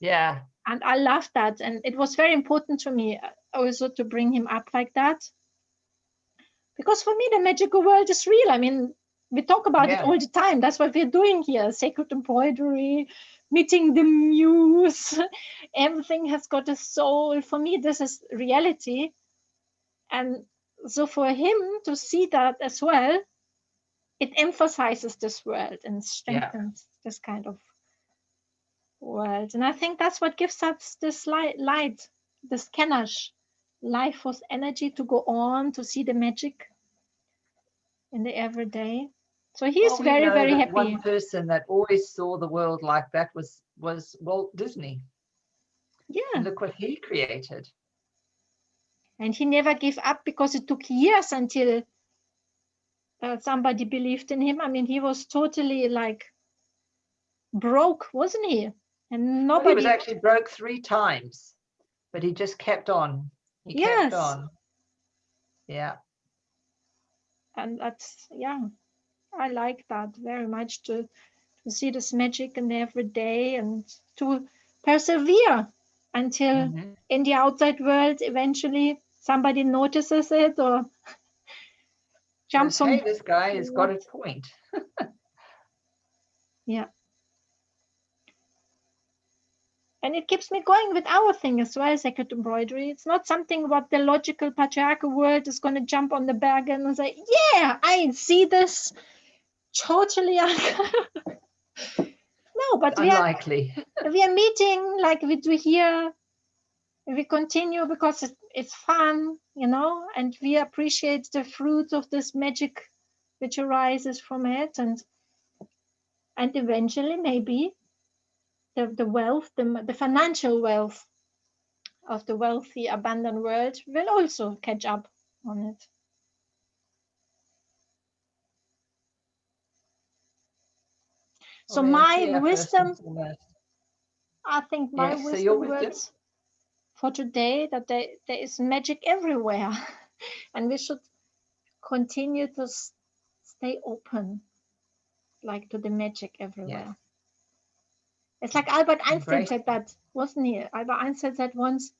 yeah,
and I love that. And it was very important to me also to bring him up like that. Because for me, the magical world is real. I mean, we talk about it all the time. That's what we're doing here. Sacred embroidery, meeting the Muse. Everything has got a soul. For me, this is reality. And so for him to see that as well, it emphasizes this world and strengthens this kind of world. And I think that's what gives us this light, this Kenash, life force energy to go on, to see the magic in the everyday. So he's very, very happy.
One person that always saw the world like that was Walt Disney.
Yeah.
And look what he created.
And he never gave up, because it took years until somebody believed in him. I mean, he was totally like broke, wasn't he? And nobody.
Well, he was actually broke 3 times, but he just kept on. He kept on. Yeah.
And that's, I like that very much, to see this magic in every day and to persevere until in the outside world eventually somebody notices it, or jumps on.
Hey, this guy has got a point.
Yeah. And it keeps me going with our thing as well, sacred embroidery. It's not something what the logical patriarchal world is going to jump on the bandwagon and say, yeah, I see this. Totally. No, but
unlikely.
we are meeting, like we do here. We continue because it's fun, you know, and we appreciate the fruits of this magic which arises from it. And eventually maybe the wealth, the financial wealth of the wealthy, abundant world will also catch up on it. So my wisdom, I think my wisdom words for today, that there is magic everywhere, and we should continue to stay open, like to the magic everywhere. Yes. It's like Albert Einstein said that, wasn't he? Albert Einstein said once,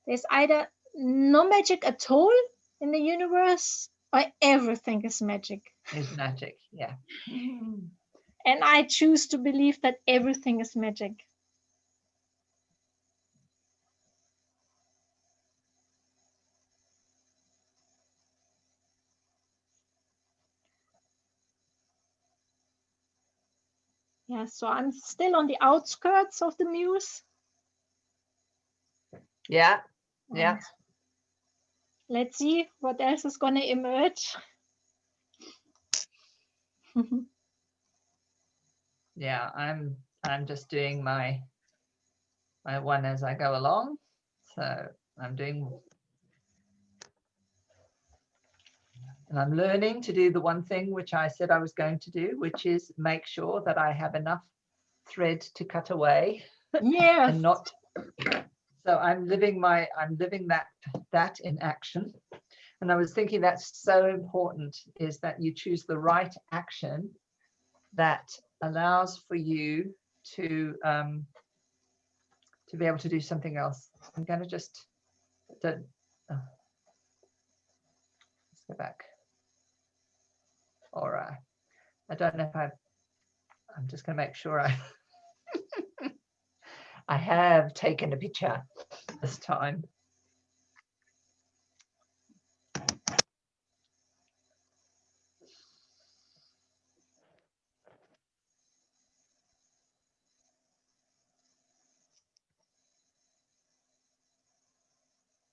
there's either no magic at all in the universe or everything is magic.
Is magic, yeah.
And I choose to believe that everything is magic. Yeah, so I'm still on the outskirts of the Muse.
Yeah, yeah.
And let's see what else is going to emerge.
Yeah, I'm just doing my one as I go along. So I'm doing, and I'm learning to do the one thing which I said I was going to do, which is make sure that I have enough thread to cut away.
Yeah.
And not. So I'm living that in action. And I was thinking that's so important, is that you choose the right action that allows for you to be able to do something else. I'm going to just let's go back. Or I don't know if I'm just going to make sure I have taken a picture this time.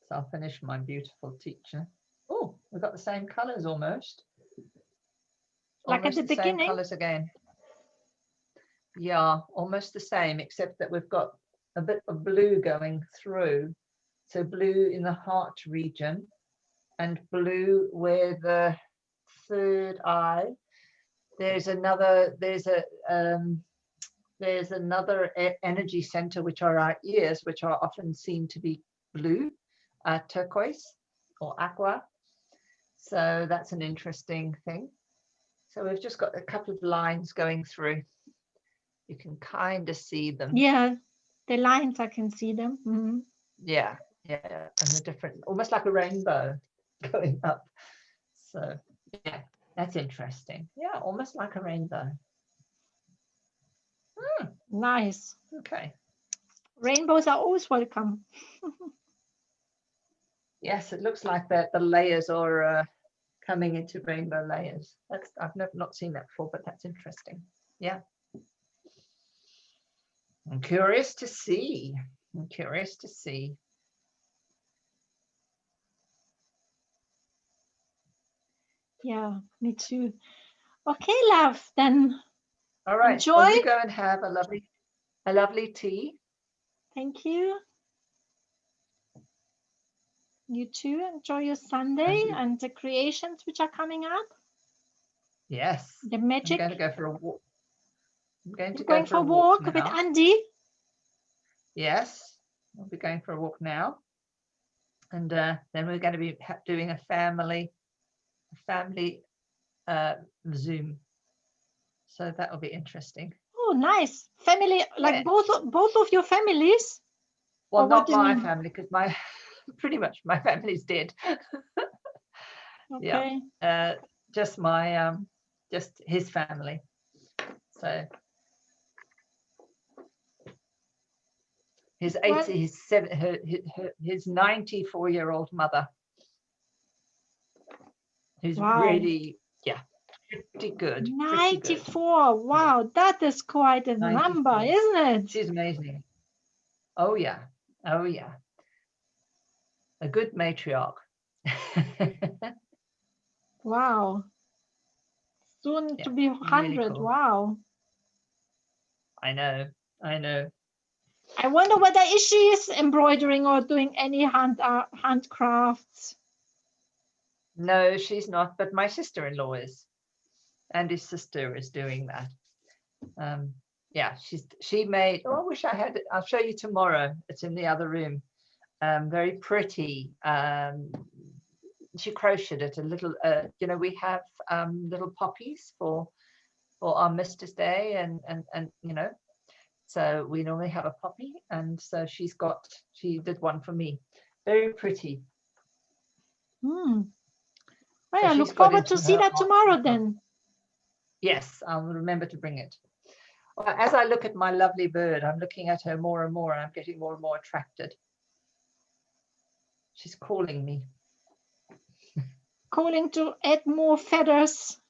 So I'll finish my beautiful teacher. Oh, we've got the same colors almost.
Like almost at the beginning?
Same colors again. Yeah, almost the same, except that we've got a bit of blue going through. So blue in the heart region, and blue where the third eye. There's another energy center, which are our ears, which are often seen to be blue, turquoise or aqua. So that's an interesting thing. So we've just got a couple of lines going through. You can kind of see them.
Yeah, the lines, I can see them. Mm-hmm.
Yeah, and the different, almost like a rainbow going up. So yeah, that's interesting. Yeah, almost like a rainbow.
Nice.
Okay.
Rainbows are always welcome.
Yes, it looks like that the layers are coming into rainbow layers. I've not seen that before, but that's interesting. Yeah. I'm curious to see.
Yeah, me too. Okay, love, then.
All right.
Enjoy.
Well, you go and have a lovely tea.
Thank you. You too. Enjoy your Sunday and the creations which are coming up.
Yes.
The magic.
I'm going to go for a walk.
I'm going for a walk with Andy.
Yes, we'll be going for a walk now, and then we're going to be doing a family Zoom. So that will be interesting.
Oh, nice. Family, like both of your families?
Well, not my family, because pretty much my family's dead.
Okay.
Yeah. just my just his family. So his 94-year-old mother, who's really pretty good.
94. Wow, that is quite a 94. Number, isn't it?
She's amazing. Oh yeah. Oh yeah. A good matriarch.
Wow. Soon to be 100. Really cool. Wow.
I know.
I wonder whether she is embroidering or doing any handcrafts.
No, she's not, but my sister-in-law is. And his sister is doing that. Yeah, she made, I wish I had it. I'll show you tomorrow. It's in the other room. Very pretty. She crocheted a little, we have little poppies for our Mistress Day and so we normally have a poppy, and so she did one for me. Very pretty.
Well, so I look forward to see that tomorrow then.
Yes, I'll remember to bring it. Well, as I look at my lovely bird, I'm looking at her more and more, and I'm getting more and more attracted. She's calling me.
Calling to add more feathers,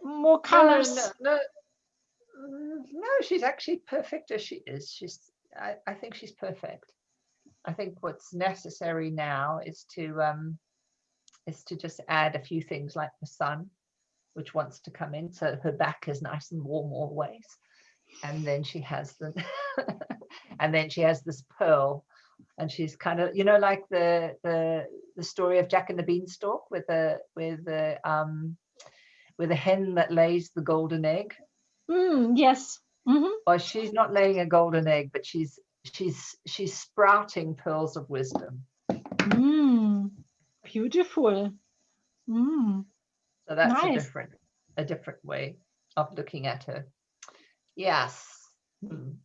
more colors.
No, she's actually perfect as she is. I think she's perfect. I think what's necessary now is to just add a few things like the sun, which wants to come in, so her back is nice and warm always. And then she has this pearl, and she's kind of, like the story of Jack and the Beanstalk with the hen that lays the golden egg.
Yes. Mm-hmm.
Well, she's not laying a golden egg, but she's sprouting pearls of wisdom.
Beautiful.
So that's nice. a different way of looking at her. Yes.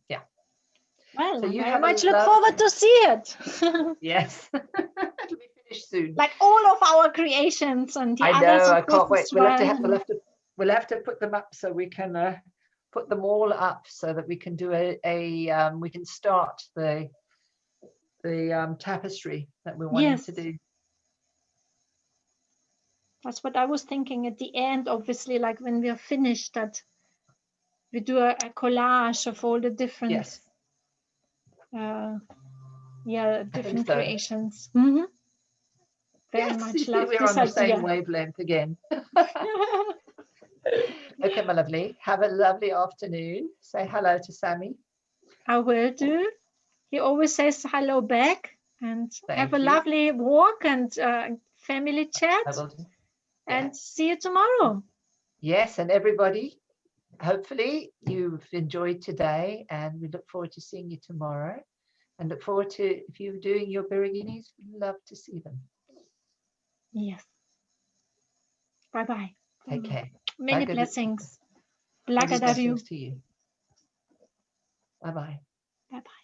Yeah.
Well, so you very much look forward to see it.
Yes. It'll be finished soon.
Like all of our creations and the others.
I know. I can't wait. We'll have to put them up so we can put them all up so that we can do we can start the tapestry that we're wanting to do.
That's what I was thinking at the end, obviously, like when we are finished, that we do a collage of all the different different creations. Mm-hmm. Very much love
we're on the same wavelength again. Okay, my lovely. Have a lovely afternoon. Say hello to Sammy.
I will do. He always says hello back. And have a lovely walk and family chat.
I will do.
And see you tomorrow.
Yes, and everybody, hopefully you've enjoyed today, and we look forward to seeing you tomorrow. And look forward to, if you're doing your Bereginis, we'd love to see them.
Yes. Bye-bye.
Take care.
Many blessings.
Blessings to you. Bye-bye.
Bye-bye.